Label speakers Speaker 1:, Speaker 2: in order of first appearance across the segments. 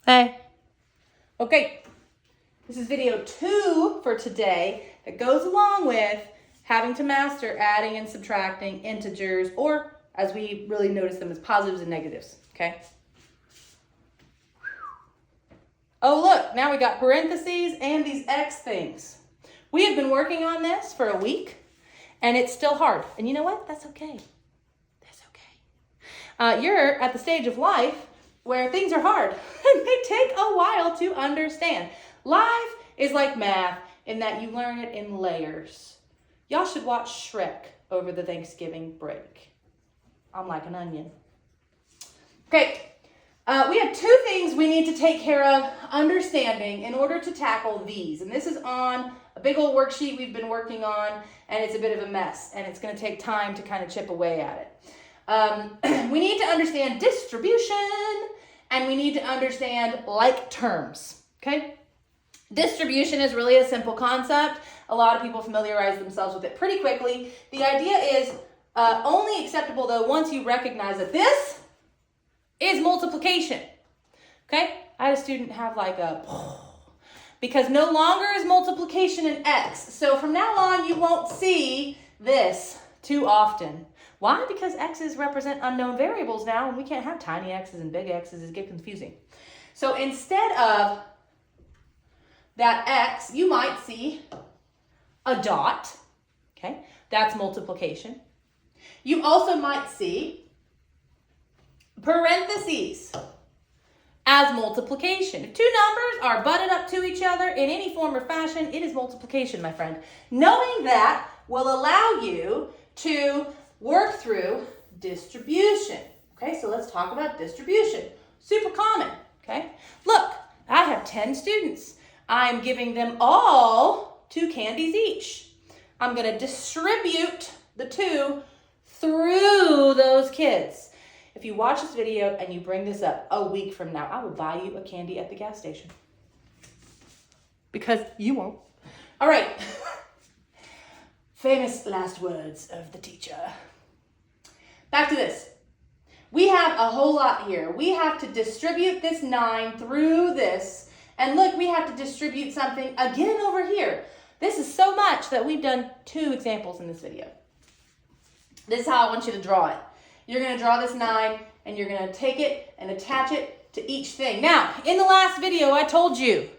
Speaker 1: Hey. Okay, this is video 2 for today that goes along with having to master adding and subtracting integers, or as we really notice them as positives and negatives, okay? Oh look, now we got parentheses and these X things. We have been working on this for a week and it's still hard. And you know what? That's okay. That's okay. You're at the stage of life where things are hard and they take a while to understand. Life is like math in that you learn it in layers. Y'all should watch Shrek over the Thanksgiving break. I'm like an onion. Okay, we have 2 things we need to take care of understanding in order to tackle these. And this is on a big old worksheet we've been working on, and it's a bit of a mess, and it's going to take time to kind of chip away at it. We need to understand distribution, and we need to understand like terms, okay? Distribution is really a simple concept. A lot of people familiarize themselves with it pretty quickly. The idea is only acceptable, though, once you recognize that this is multiplication, okay? I had a student have like a, because no longer is multiplication an X. So from now on, you won't see this too often. Why? Because X's represent unknown variables now, and we can't have tiny X's and big X's. It gets confusing. So instead of that X, you might see a dot, okay? That's multiplication. You also might see parentheses as multiplication. If 2 numbers are butted up to each other in any form or fashion, it is multiplication, my friend. Knowing that will allow you to work through distribution. Okay, so let's talk about distribution. Super common, okay? Look, I have 10 students. I'm giving them all 2 candies each. I'm going to distribute the 2 through those kids. If you watch this video and you bring this up a week from now, I will buy you a candy at the gas station. Because you won't. All right. Famous last words of the teacher. Back to this. We have a whole lot here. We have to distribute this 9 through this. And look, we have to distribute something again over here. This is so much that we've done 2 examples in this video. This is how I want you to draw it. You're going to draw this 9, and you're going to take it and attach it to each thing. Now, in the last video, I told you,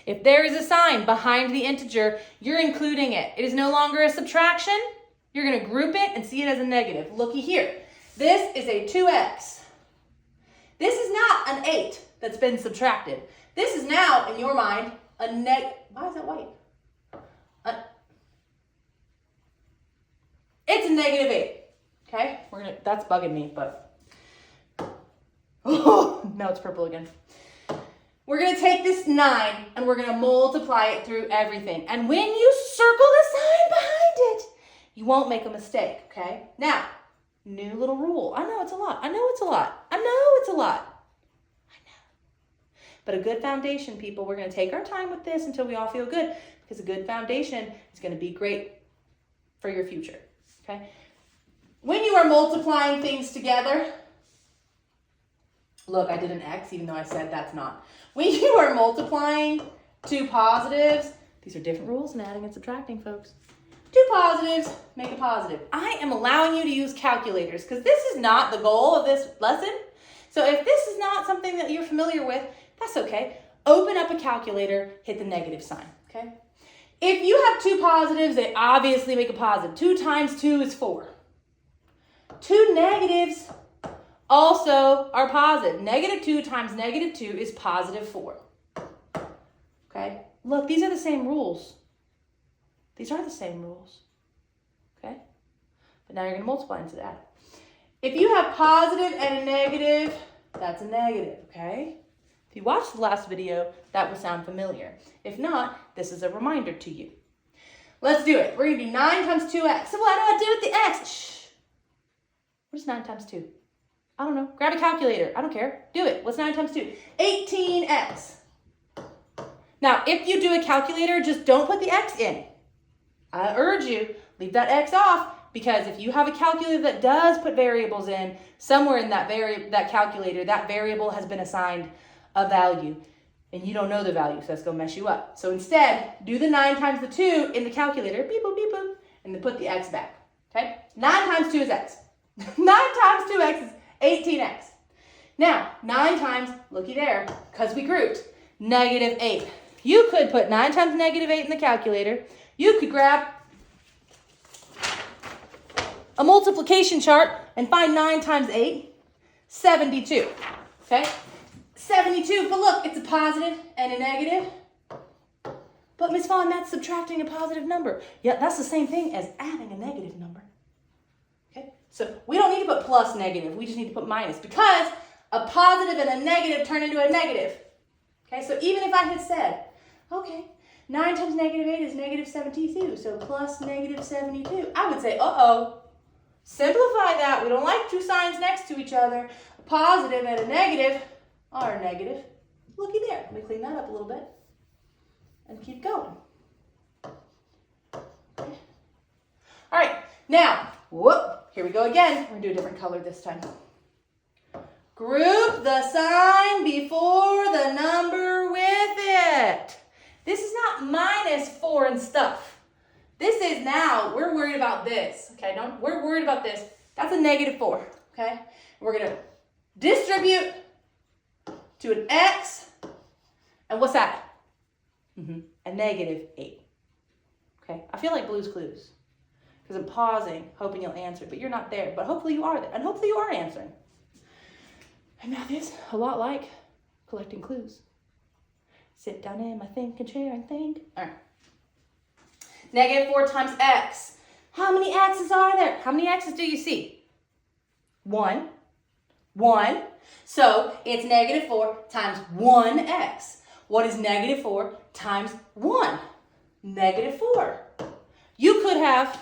Speaker 1: if there is a sign behind the integer, you're including it. It is no longer a subtraction. You're going to group it and see it as a negative. Looky here. This is a 2x. This is not an 8 that's been subtracted. This is now, in your mind, a why is that white? It's a negative 8. Okay? That's bugging me, but now it's purple again. We're going to take this 9 and we're going to multiply it through everything. And when you circle the sign behind it, you won't make a mistake, okay? Now, new little rule. I know it's a lot. I know it's a lot. I know it's a lot. I know. But a good foundation, people, we're going to take our time with this until we all feel good, because a good foundation is going to be great for your future, okay? When you are multiplying things together, look, I did an X even though I said that's not. When you are multiplying 2 positives, these are different rules in adding and subtracting, folks. 2 positives make a positive. I am allowing you to use calculators because this is not the goal of this lesson. So if this is not something that you're familiar with, that's okay. Open up a calculator, hit the negative sign, okay? If you have 2 positives, they obviously make a positive. 2 times 2 is 4. 2 negatives also are positive. Negative 2 times negative 2 is positive 4. Okay? Look, these are the same rules. These are the same rules. Okay? But now you're going to multiply into that. If you have positive and a negative, that's a negative. Okay? If you watched the last video, that will sound familiar. If not, this is a reminder to you. Let's do it. We're going to do 9 times 2x. So what do I do with the x? Shh. What is 9 times 2? I don't know. Grab a calculator. I don't care. Do it. What's 9 times 2? 18x. Now, if you do a calculator, just don't put the x in. I urge you, leave that x off, because if you have a calculator that does put variables in, somewhere in that calculator, that variable has been assigned a value. And you don't know the value, so that's going to mess you up. So instead, do the 9 times the 2 in the calculator, beep, boop, beep, boop, and then put the x back, okay? 9 times 2 is x. 9 times 2x is 18x. Now, 9 times, looky there, because we grouped, -8. You could put 9 times -8 in the calculator. You could grab a multiplication chart and find 9 times 8, 72, okay? 72, but look, it's a positive and a negative. But Miss Vaughn, that's subtracting a positive number. Yeah, that's the same thing as adding a negative number. Okay, so we don't need to put plus negative, we just need to put minus because a positive and a negative turn into a negative. Okay, so even if I had said, okay, 9 times -8 is -72, so plus -72, I would say, uh-oh, simplify that. We don't like two signs next to each other. A positive and a negative are negative. Looky there. Let me clean that up a little bit and keep going. Okay. All right, now, whoop, here we go again. We're going to do a different color this time. Group the sign before the number with it. This is not -4 and stuff. This is now, we're worried about this, okay? We're worried about this. That's a -4, okay? We're going to distribute to an x, and what's that? A -8, okay? I feel like Blue's Clues because I'm pausing, hoping you'll answer, but you're not there, but hopefully you are there, and hopefully you are answering. And math is a lot like collecting clues. Sit down in my thinking chair and think. All right. -4 times x. How many x's are there? How many x's do you see? 1. 1. So it's -4 times 1x. What is -4 times 1? -4. You could have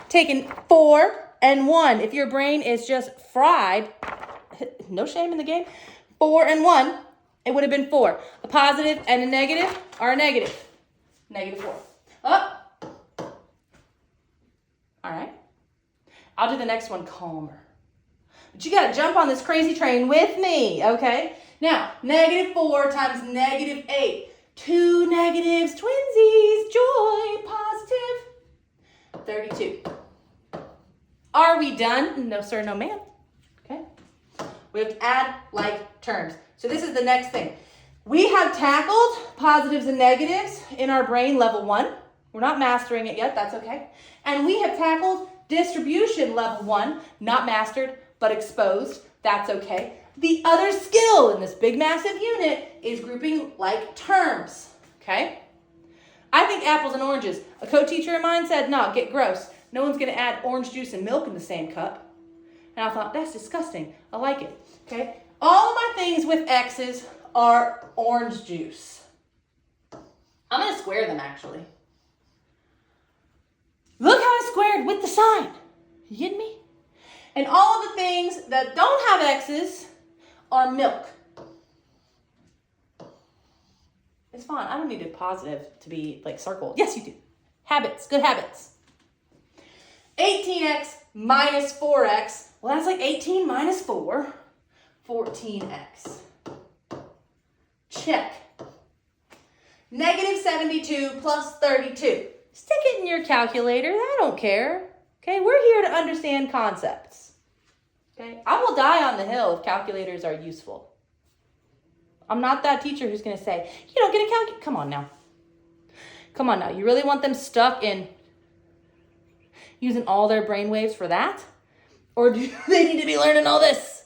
Speaker 1: taken 4 and 1. If your brain is just fried, no shame in the game, 4 and 1, it would have been 4. A positive and a negative are a negative. -4. Up. All right. I'll do the next one calmer. But you got to jump on this crazy train with me, okay? Now, -4 times -8. 2 negatives, twinsies, joy, positive. 32. Are we done? No, sir, no, ma'am. Okay. We have to add like terms. So this is the next thing. We have tackled positives and negatives in our brain, level 1. We're not mastering it yet, that's okay. And we have tackled distribution, level 1, not mastered, but exposed, that's okay. The other skill in this big, massive unit is grouping like terms, okay? I think apples and oranges. A co-teacher of mine said, no, get gross. No one's going to add orange juice and milk in the same cup. And I thought, that's disgusting. I like it, okay? All of my things with X's are orange juice. I'm going to square them, actually. Look how I squared with the sign. You kidding me? And all of the things that don't have X's are milk. It's fine. I don't need a positive to be like circled. Yes, you do. Habits, good habits. 18x minus 4x. Well, that's like 18 minus 4. 14x. Check. -72 plus 32. Stick it in your calculator. I don't care. Okay, we're here to understand concepts. Okay, I will die on the hill if calculators are useful. I'm not that teacher who's going to say, you don't get a calculator. Come on now. Come on now. You really want them stuck in using all their brain waves for that? Or do they need to be learning all this?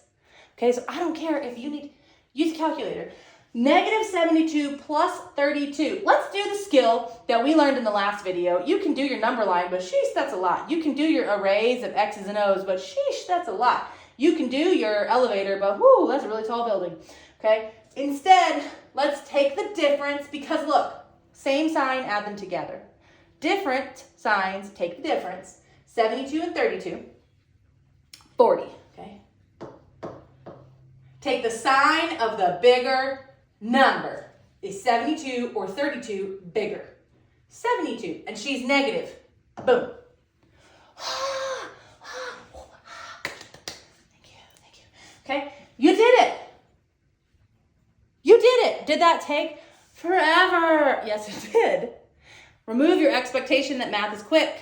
Speaker 1: Okay, so I don't care if you need, use a calculator. -72 plus 32. Let's do the skill that we learned in the last video. You can do your number line, but sheesh, that's a lot. You can do your arrays of X's and O's, but sheesh, that's a lot. You can do your elevator, but whoo, that's a really tall building. Okay, instead, let's take the difference because look, same sign, add them together. Different signs, take the difference. 72 and 32, 40, okay? Take the sign of the bigger number. Is 72 or 32 bigger? 72, and she's negative. Boom. Thank you. Okay, You did it. You did it. Did that take forever? Yes, it did. Remove your expectation that math is quick.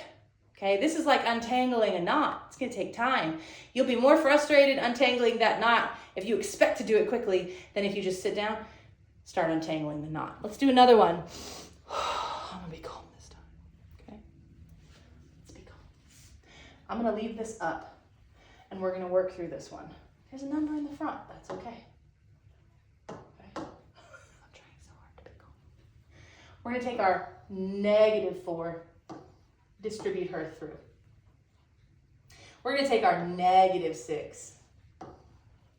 Speaker 1: Okay, this is like untangling a knot. It's gonna take time. You'll be more frustrated untangling that knot if you expect to do it quickly than if you just sit down, start untangling the knot. Let's do another one. I'm gonna be calm this time, okay? Let's be calm. I'm gonna leave this up and we're gonna work through this one. There's a number in the front, that's okay. Okay, I'm trying so hard to be calm. We're gonna take our -4, distribute her through. We're gonna take our -6,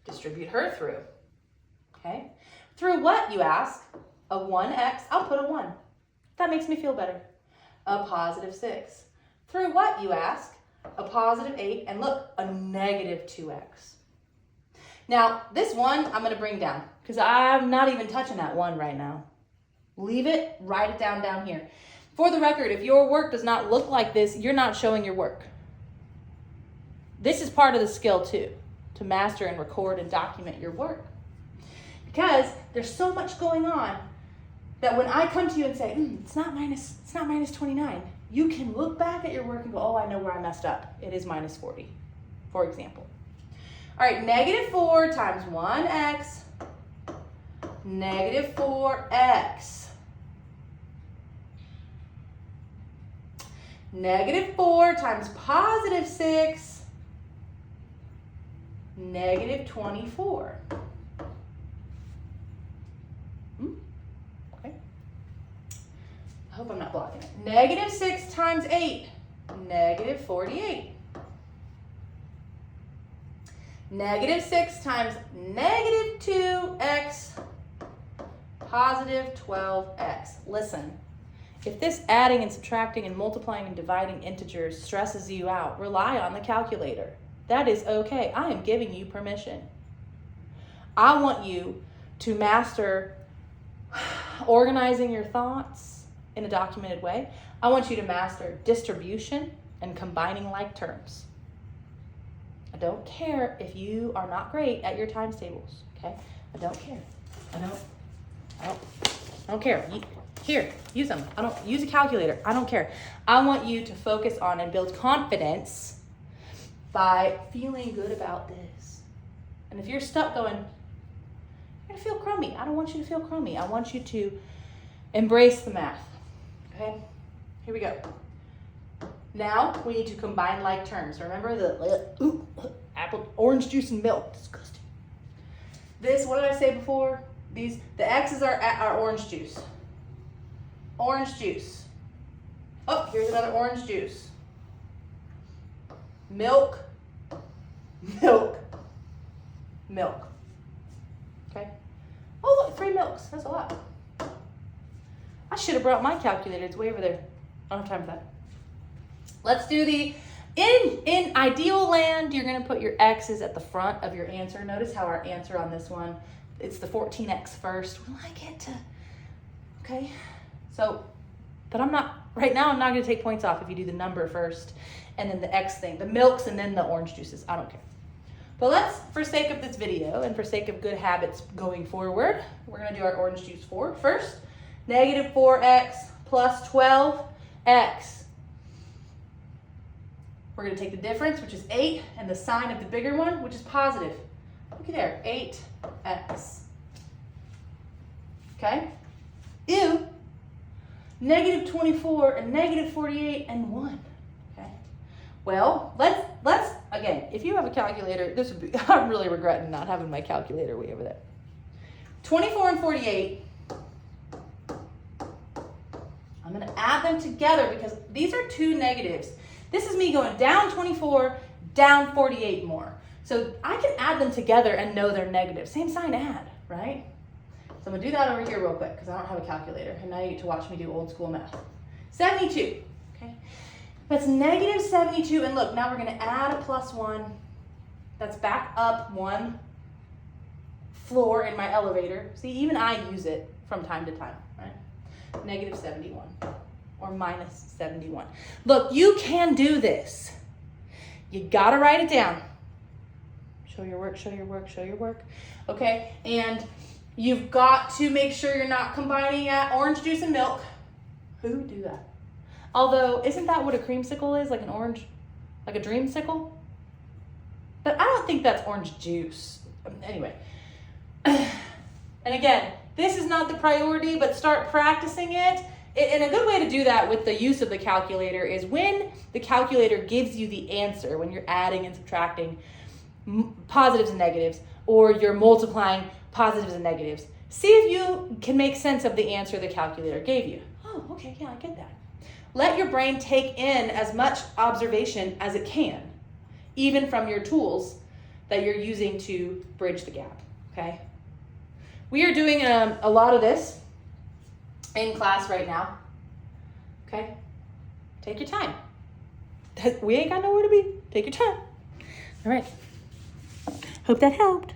Speaker 1: distribute her through, okay? Through what, you ask? A 1x, I'll put a 1. That makes me feel better. A +6. Through what, you ask? A +8, and look, a -2x. Now, this 1 I'm gonna bring down, because I'm not even touching that 1 right now. Leave it, write it down here. For the record, if your work does not look like this, you're not showing your work. This is part of the skill too, to master and record and document your work. Because there's so much going on that when I come to you and say, it's not minus 29, you can look back at your work and go, oh, I know where I messed up. It is -40, for example. All right, -4 times 1x, -4x. -4 times +6, -24. Okay. I hope I'm not blocking it. -6 times 8, -48. -6 times -2x, +12x. Listen. If this adding and subtracting and multiplying and dividing integers stresses you out, rely on the calculator. That is okay. I am giving you permission. I want you to master organizing your thoughts in a documented way. I want you to master distribution and combining like terms. I don't care if you are not great at your times tables, okay? I don't care. I don't care. Here, use them. I don't use a calculator. I don't care. I want you to focus on and build confidence by feeling good about this. And if you're stuck going, you're gonna feel crummy. I don't want you to feel crummy. I want you to embrace the math. Okay? Here we go. Now we need to combine like terms. Remember the apple, orange juice and milk. Disgusting. This, what did I say before? The X's are our orange juice. Orange juice. Oh, here's another orange juice. Milk, milk, milk. Okay? Oh, look, 3 milks. That's a lot. I should have brought my calculator. It's way over there. I don't have time for that. Let's do the, in ideal land, you're going to put your X's at the front of your answer. Notice how our answer on this one, it's the 14x first. We like it to, okay? So, but I'm not, right now I'm not going to take points off if you do the number first and then the X thing, the milks and then the orange juices. I don't care. But let's, for sake of this video and for sake of good habits going forward, we're going to do our orange juice first. -4x plus 12x. We're going to take the difference, which is 8, and the sign of the bigger one, which is positive. Look at there, 8x. Okay? Ew. -24 and -48 and 1. Okay. Well, let's again, if you have a calculator, this would be, I'm really regretting not having my calculator way over there. 24 and 48. I'm going to add them together because these are 2 negatives. This is me going down 24, down 48 more. So I can add them together and know they're negative. Same sign, add, right? So I'm going to do that over here real quick because I don't have a calculator. And now you get to watch me do old school math. 72, okay? That's -72. And look, now we're going to add a +1. That's back up 1 floor in my elevator. See, even I use it from time to time, right? -71 or -71. Look, you can do this. You got to write it down. Show your work, show your work, show your work. Okay, and you've got to make sure you're not combining orange juice and milk. Who would do that? Although, isn't that what a creamsicle is? Like an orange, like a dreamsicle? But I don't think that's orange juice. Anyway. And again, this is not the priority, but start practicing it. And a good way to do that with the use of the calculator is when the calculator gives you the answer, when you're adding and subtracting positives and negatives, or you're multiplying positives and negatives. See if you can make sense of the answer the calculator gave you. Oh, okay, yeah, I get that. Let your brain take in as much observation as it can, even from your tools that you're using to bridge the gap, okay? We are doing a lot of this in class right now, okay? Take your time. We ain't got nowhere to be. Take your time. All right. Hope that helped.